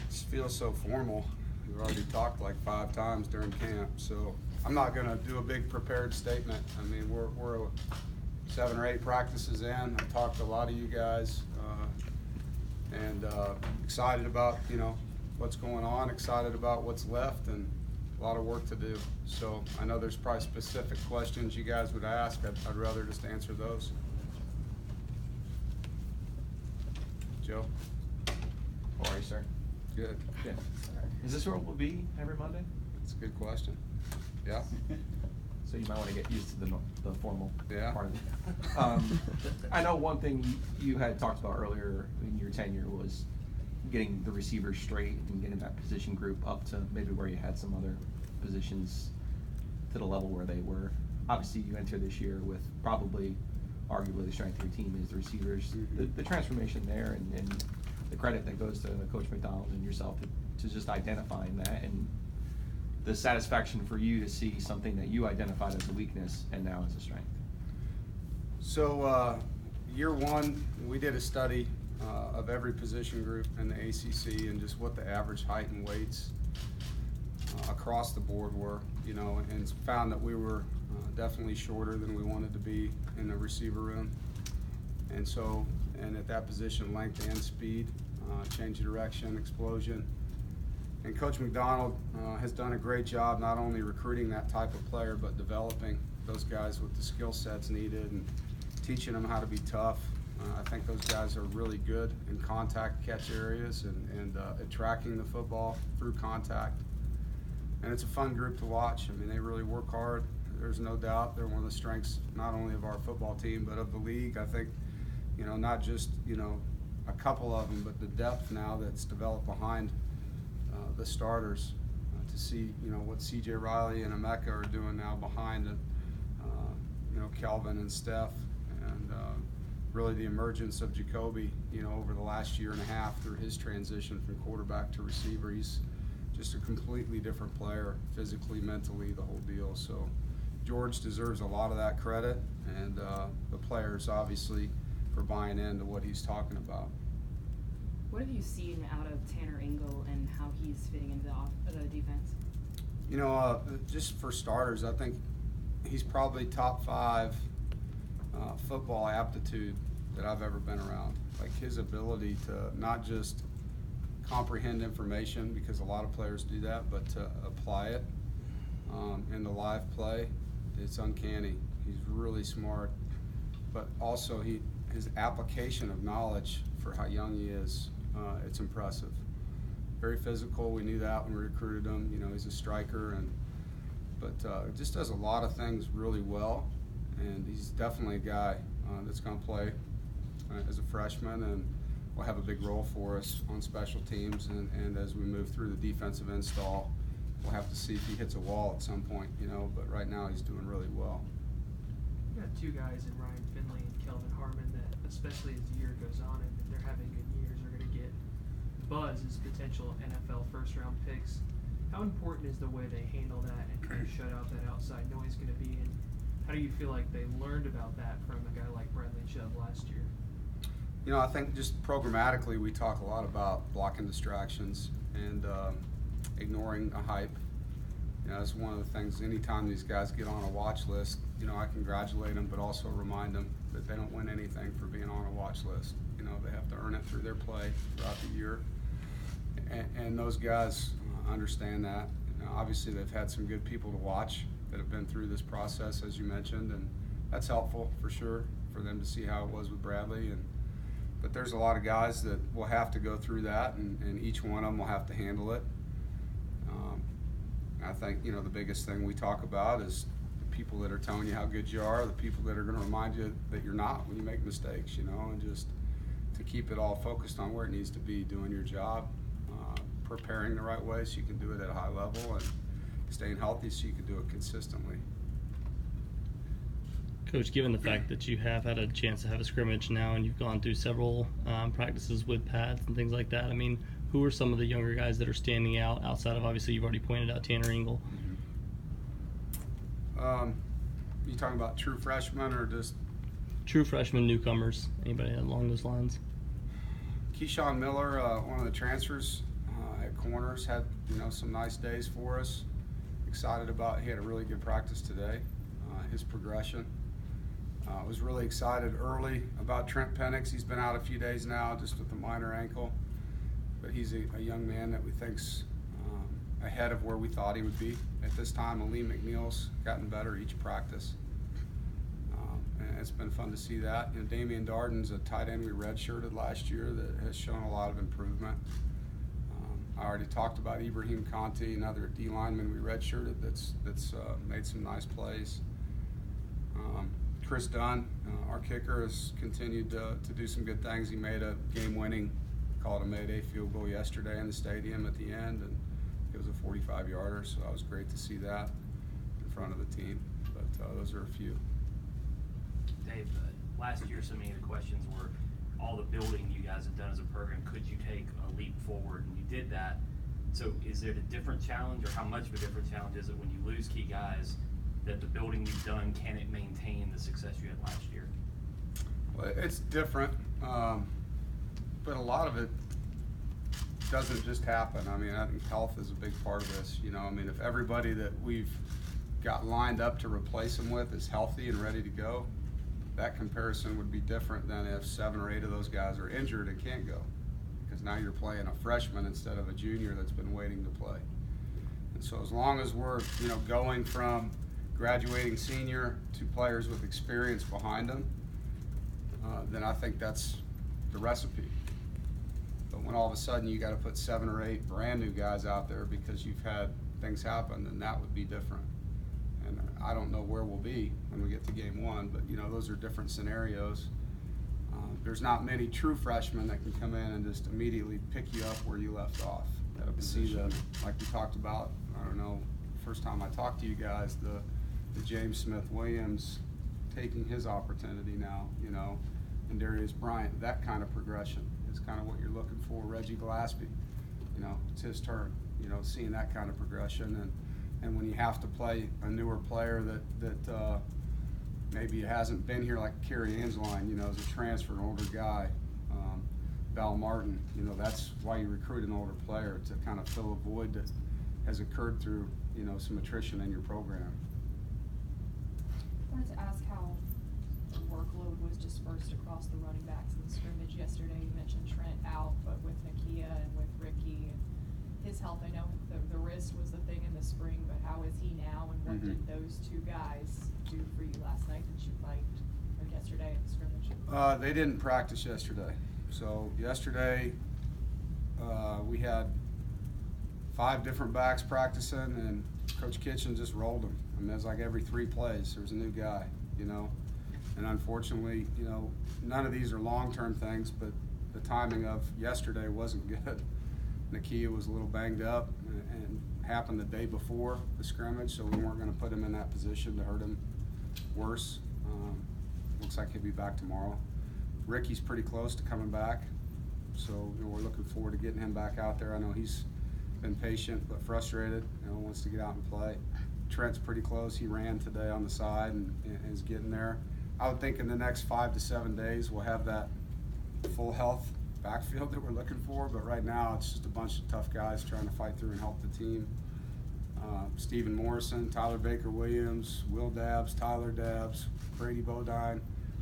This feels so formal. We've already talked like 5 times during camp, so I'm not going to do a big prepared statement. I mean, we're 7 or 8 practices in. I've talked to a lot of you guys, and excited about, you know, what's going on, excited about what's left, and a lot of work to do. So I know there's probably specific questions you guys would ask. I'd rather just answer those. Joe? How are you, sir? Good. Good. Is this where we'll be every Monday? That's a good question. Yeah. So you might want to get used to the formal part of it. I know one thing you had talked about earlier in your tenure was getting the receivers straight and getting that position group up to maybe where you had some other positions to the level where they were. Obviously, you enter this year with probably arguably the strength of your team is the receivers. Mm-hmm. The transformation there and the credit that goes to Coach McDonald and yourself to just identifying that, and the satisfaction for you to see something that you identified as a weakness and now as a strength. So year one, we did a study of every position group in the ACC and just what the average height and weights across the board were, you know, and found that we were definitely shorter than we wanted to be in the receiver room. And so, and at that position, length and speed, change of direction, explosion. And Coach McDonald has done a great job not only recruiting that type of player, but developing those guys with the skill sets needed and teaching them how to be tough. I think those guys are really good in contact catch areas and at tracking the football through contact. And it's a fun group to watch. I mean, they really work hard. There's no doubt they're one of the strengths not only of our football team, but of the league. I think, you know, not just, you know, a couple of them, but the depth now that's developed behind the starters, to see, you know, what C.J. Riley and Emeka are doing now behind, you know, Kelvin and Steph, and really the emergence of Jacoby, you know, over the last year and a half through his transition from quarterback to receiver. He's just a completely different player, physically, mentally, the whole deal. So George deserves a lot of that credit, and the players obviously for buying into what he's talking about. What have you seen out of Tanner Ingle and how he's fitting into the defense? You know, just for starters, I think he's probably top 5 football aptitude that I've ever been around. Like his ability to not just comprehend information, because a lot of players do that, but to apply it in the live play, it's uncanny. He's really smart, but also his application of knowledge for how young he is, it's impressive. Very physical. We knew that when we recruited him. You know, he's a striker, but just does a lot of things really well. And he's definitely a guy that's going to play as a freshman and will have a big role for us on special teams. And as we move through the defensive install, we'll have to see if he hits a wall at some point. You know, but right now he's doing really well. You got 2 guys in Ryan Finley and Kelvin Harmon that, especially as the year goes on and they're having good years, are going to get buzz as potential NFL first-round picks. How important is the way they handle that and kind of shut out that outside noise going to be? And how do you feel like they learned about that from a guy like Bradley Chubb last year? You know, I think just programmatically we talk a lot about blocking distractions and ignoring a hype. You know, that's one of the things. Anytime these guys get on a watch list, you know, I congratulate them, but also remind them that they don't win anything for being on a watch list. You know, they have to earn it through their play throughout the year. And those guys understand that. You know, obviously, they've had some good people to watch that have been through this process, as you mentioned, and that's helpful for sure for them to see how it was with Bradley. But there's a lot of guys that will have to go through that, and each one of them will have to handle it. I think, you know, the biggest thing we talk about is the people that are telling you how good you are, the people that are going to remind you that you're not when you make mistakes, you know, and just to keep it all focused on where it needs to be, doing your job, preparing the right way so you can do it at a high level, and staying healthy so you can do it consistently. Coach, given the fact that you have had a chance to have a scrimmage now and you've gone through several practices with pads and things like that, I mean, who are some of the younger guys that are standing out outside of, obviously, you've already pointed out Tanner Ingle? You talking about true freshmen or just? True freshmen, newcomers, anybody along those lines? Keyshawn Miller, one of the transfers at corners, had some nice days for us. Excited about, he had a really good practice today. His progression. Was really excited early about Trent Penix. He's been out a few days now just with a minor ankle, but he's a young man that we think's ahead of where we thought he would be at this time. Aleem McNeil's gotten better each practice. And it's been fun to see that. Damian Darden's a tight end we redshirted last year that has shown a lot of improvement. I already talked about Ibrahim Conti, another D lineman we redshirted that's made some nice plays. Chris Dunn, our kicker, has continued to do some good things. He made a game-winning, called a Mayday field goal yesterday in the stadium at the end, and it was a 45-yarder, so that was great to see that in front of the team. But those are a few. Dave, last year so many of the questions were all the building you guys have done as a program. Could you take a leap forward? And you did that. So is it a different challenge, or how much of a different challenge is it when you lose key guys, that the building you've done, can it maintain the success you had last year? Well, it's different, but a lot of it doesn't just happen. I mean, I think health is a big part of this. I mean, if everybody that we've got lined up to replace him with is healthy and ready to go, that comparison would be different than if 7 or 8 of those guys are injured and can't go, because now you're playing a freshman instead of a junior that's been waiting to play. And so as long as we're going from graduating senior to players with experience behind them, then I think that's the recipe. But when all of a sudden you got to put 7 or 8 brand new guys out there because you've had things happen, then that would be different. And I don't know where we'll be when we get to game 1, but those are different scenarios. There's not many true freshmen that can come in and just immediately pick you up where you left off at a position. Like we talked about, I don't know, first time I talked to you guys, the James Smith-Williams taking his opportunity now, and Darius Bryant, that kind of progression is kind of what you're looking for. Reggie Gillespie, it's his turn, seeing that kind of progression. And when you have to play a newer player that maybe hasn't been here, like Kerry Angeline, as a transfer, an older guy, Val Martin, that's why you recruit an older player, to kind of fill a void that has occurred through, some attrition in your program. I wanted to ask how the workload was dispersed across the running backs in the scrimmage yesterday. You mentioned Trent out, but with Nakia and with Ricky and his health, I know the wrist was the thing in the spring, but how is he now, and what did those 2 guys do for you last night that you liked, or yesterday at the scrimmage? They didn't practice yesterday. So yesterday we had 5 different backs practicing, and Coach Kitchen just rolled them. I mean, it's like every 3 plays there's a new guy, and unfortunately, none of these are long-term things, but the timing of yesterday wasn't good. Nakia was a little banged up and happened the day before the scrimmage, so we weren't going to put him in that position to hurt him worse. Looks like he'll be back tomorrow. Ricky's pretty close to coming back, so we're looking forward to getting him back out there. I know he's been patient but frustrated, wants to get out and play. Trent's pretty close. He ran today on the side and is getting there. I would think in the next 5 to 7 days we'll have that full health backfield that we're looking for, but right now it's just a bunch of tough guys trying to fight through and help the team. Stephen Morrison, Tyler Baker-Williams, Will Dabbs, Tyler Dabbs, Brady Bodine,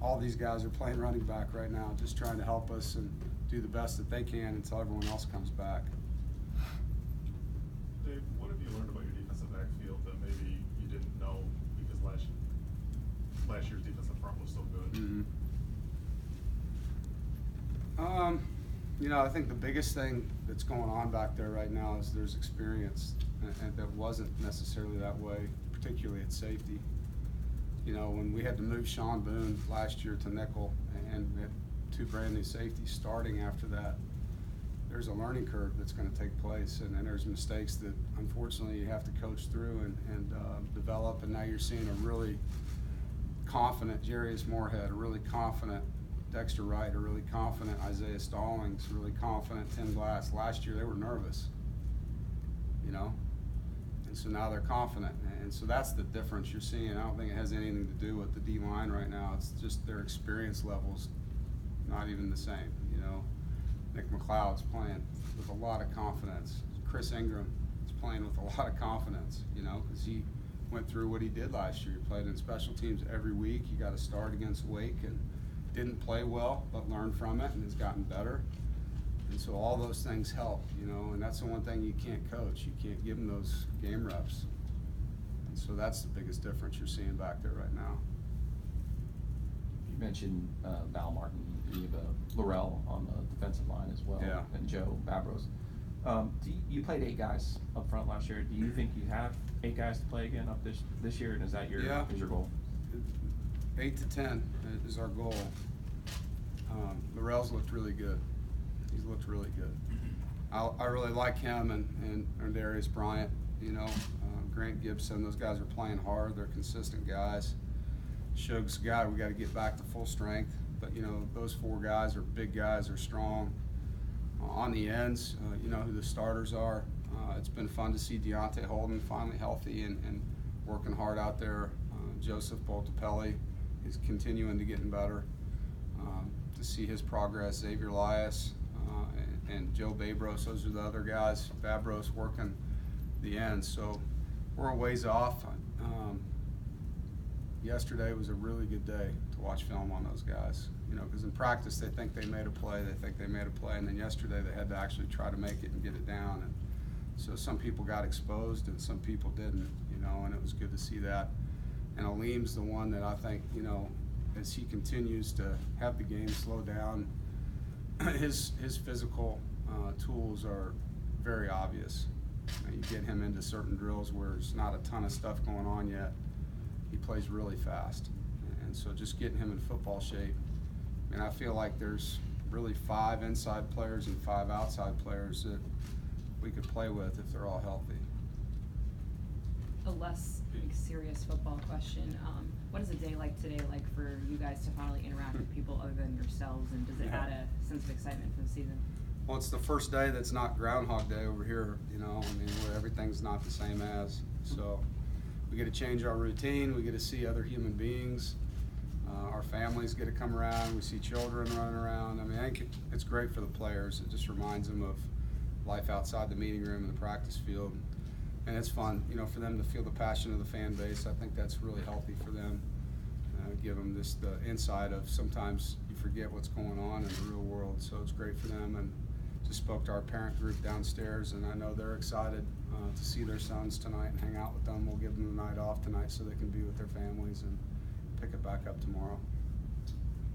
all these guys are playing running back right now, just trying to help us and do the best that they can until everyone else comes back. Dave, what have you learned about your defensive backfield that maybe you didn't know, because last year's defensive front was so good? I think the biggest thing that's going on back there right now is there's experience, and that wasn't necessarily that way, particularly at safety. When we had to move Sean Boone last year to nickel and had 2 brand new safeties starting after that, there's a learning curve that's going to take place, and there's mistakes that unfortunately you have to coach through and develop, and now you're seeing a really confident Jarius Moorhead, a really confident Dexter Wright, a really confident Isaiah Stallings, a really confident Tim Glass. Last year they were nervous, and so now they're confident, and so that's the difference you're seeing. I don't think it has anything to do with the D-line right now. It's just their experience levels not even the same, Nick McLeod's playing with a lot of confidence. Chris Ingram is playing with a lot of confidence, you know, because he went through what he did last year. He played in special teams every week. He got a start against Wake and didn't play well, but learned from it and has gotten better. And so all those things help, you know, and that's the one thing you can't coach. You can't give them those game reps. And so that's the biggest difference you're seeing back there right now. You mentioned Val Martin, you have Laurel on the defensive line as well, Yeah. and Joe Babros. You played 8 guys up front last year. Do you think you have 8 guys to play again up this year, and is that your goal? 8 to 10 is our goal. Laurel's looked really good. He's looked really good. I really like him and Darius Bryant, you know, Grant Gibson. Those guys are playing hard. They're consistent guys. Shug's guy, we got to get back to full strength. But, you know, those 4 guys are big guys, are strong. On the ends, you know who the starters are. It's been fun to see Deontay Holden finally healthy and working hard out there. Joseph Boltapelli is continuing to getting better. To see his progress, Xavier Elias and Joe Babros, those are the other guys. Babros working the ends. So we're a ways off. Yesterday was a really good day to watch film on those guys. You know, because in practice they think they made a play, and then yesterday they had to actually try to make it and get it down. And so some people got exposed and some people didn't, you know, and it was good to see that. And Aleem's the one that I think, you know, as he continues to have the game slow down, his physical tools are very obvious. You get him into certain drills where there's not a ton of stuff going on yet. He plays really fast. And so just getting him in football shape. And I feel like there's really 5 inside players and 5 outside players that we could play with if they're all healthy. A less serious football question. What is a day like today like for you guys to finally interact with people other than yourselves, and does it add a sense of excitement for the season? Well, it's the first day that's not Groundhog Day over here, you know, I mean, where everything's not the same as. So we get to change our routine, we get to see other human beings. Our families get to come around, we see children running around. I mean, I think it's great for the players. It just reminds them of life outside the meeting room and the practice field. And it's fun, you know, for them to feel the passion of the fan base. I think that's really healthy for them. Give them this the insight of sometimes you forget what's going on in the real world. So it's great for them. And just spoke to our parent group downstairs, and I know they're excited to see their sons tonight and hang out with them. We'll give them the night off tonight so they can be with their families and pick it back up tomorrow.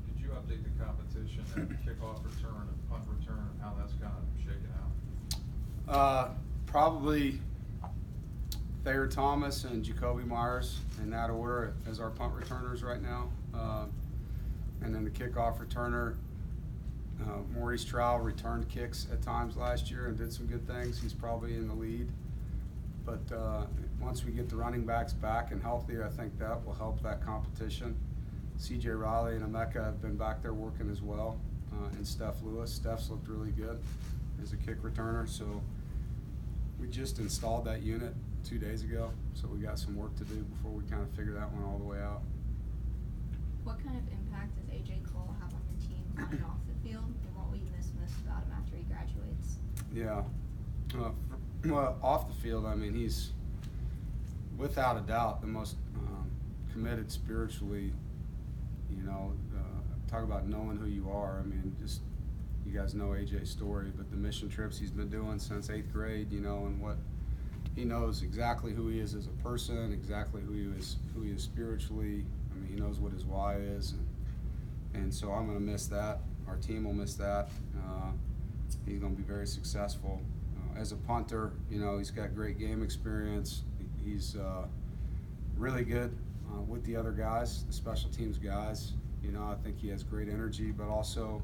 Did you update the competition and kickoff return and punt return and how that's kind of shaken out? Probably Thayer Thomas and Jacoby Myers in that order as our punt returners right now. And then the kickoff returner, Maurice Trowell returned kicks at times last year and did some good things. He's probably in the lead. But once we get the running backs back and healthier, I think that will help that competition. C.J. Riley and Emeka have been back there working as well, and Steph Lewis. Steph's looked really good as a kick returner. So we just installed that unit 2 days ago, so we got some work to do before we kind of figure that one all the way out. What kind of impact does A.J. Cole have on your team on and off the field, and what will you miss most about him after he graduates? Yeah. Well, off the field, I mean, he's without a doubt the most committed spiritually, you know, talk about knowing who you are. I mean, just, you guys know AJ's story, but the mission trips he's been doing since 8th grade, you know, and what he knows exactly who he is as a person, exactly who he is spiritually. I mean, he knows what his why is, and so I'm going to miss that. Our team will miss that. He's going to be very successful. As a punter, you know, he's got great game experience. He's really good with the other guys, the special teams guys. You know, I think he has great energy, but also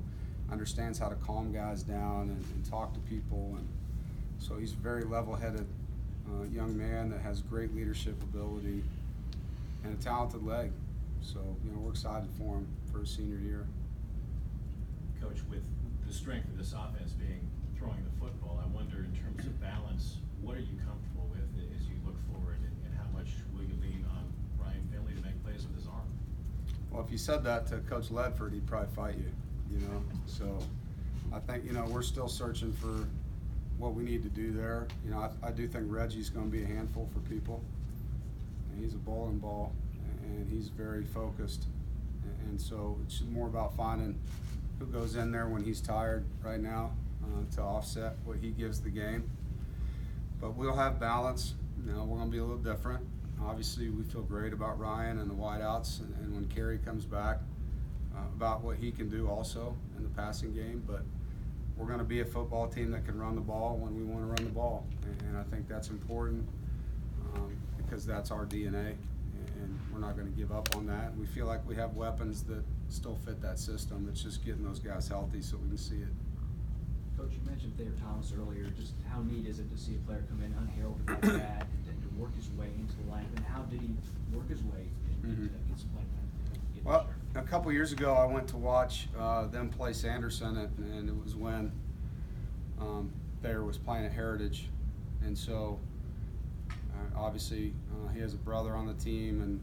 understands how to calm guys down and talk to people. And so he's a very level-headed young man that has great leadership ability and a talented leg. So, you know, we're excited for him for his senior year. Coach, with the strength of this offense being throwing the football, I wonder in terms of balance, what are you comfortable with as you look forward, and how much will you lean on Ryan Finley to make plays with his arm? Well, if you said that to Coach Ledford, he'd probably fight you, you know. So I think, you know, we're still searching for what we need to do there. You know, I do think Reggie's gonna be a handful for people. And he's a bowling ball, and he's very focused. And so it's more about finding who goes in there when he's tired right now to offset what he gives the game. But we'll have balance. You know, we're gonna be a little different. Obviously, we feel great about Ryan and the wideouts, and when Kerry comes back, about what he can do also in the passing game. But we're going to be a football team that can run the ball when we want to run the ball, and I think that's important because that's our DNA, and we're not going to give up on that. We feel like we have weapons that still fit that system. It's just getting those guys healthy so we can see it. Coach, you mentioned Thayer Thomas earlier. Just how neat is it to see a player come in unheralded like that and to work his way into the lineup? And how did he work his way into get some playing time? Well, a couple years ago, I went to watch them play Sanderson, and it was when Thayer was playing at Heritage, and so obviously he has a brother on the team, and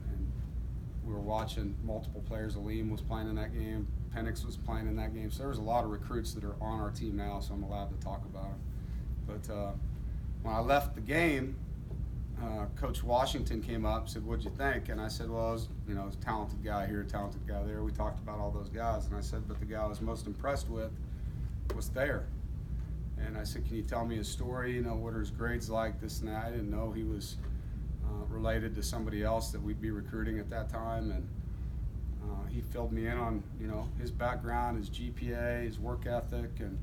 we were watching multiple players. Aleem was playing in that game. Penix was playing in that game. So there was a lot of recruits that are on our team now, so I'm allowed to talk about them. But when I left the game, Coach Washington came up and said, "What'd you think?" And I said, "Well, it was, you know, it was a talented guy here, a talented guy there." We talked about all those guys, and I said, "But the guy I was most impressed with was Thayer." And I said, "Can you tell me his story? You know, what are his grades like, this and that?" I didn't know he was related to somebody else that we'd be recruiting at that time, and he filled me in on, you know, his background, his GPA, his work ethic. And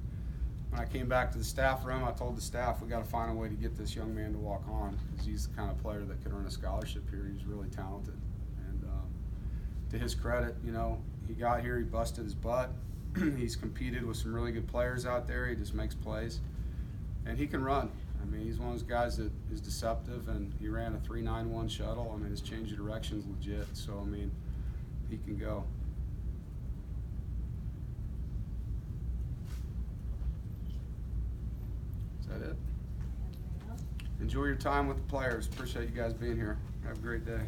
when I came back to the staff room, I told the staff, we got to find a way to get this young man to walk on, because he's the kind of player that could earn a scholarship here. He's really talented. And to his credit, you know, he got here, he busted his butt. He's competed with some really good players out there. He just makes plays, and he can run. I mean, he's one of those guys that is deceptive, and he ran a 3.91 shuttle. I mean, his change of direction's legit. So, I mean, he can go. Is that it? Enjoy your time with the players. Appreciate you guys being here. Have a great day.